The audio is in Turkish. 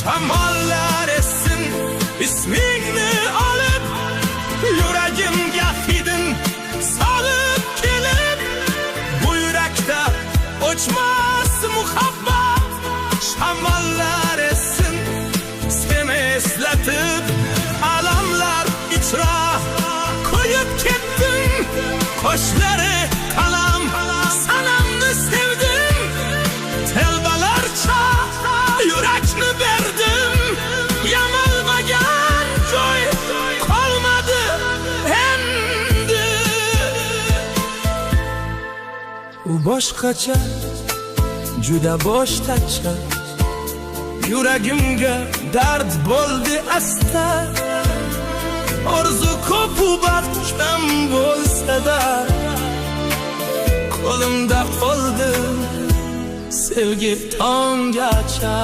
Shamollar essin ismingni olib, yuragimga hidin solib kelib, bu yurakda o'chmas muhabbat. Shamollar essin seni eslatib, alamlar ichra ko'yib ketdim. Qo'shlari qalam sanamni sevdim, telbalarcha yurakni berdim. Yamalmagan joy qolmadi endi. U boshqacha, juda boshqacha, yuragimga dard bo'ldi asta. Orzu ko'p u baxtim bo'lsa-da, qo'limda qoldi sevgi tongacha.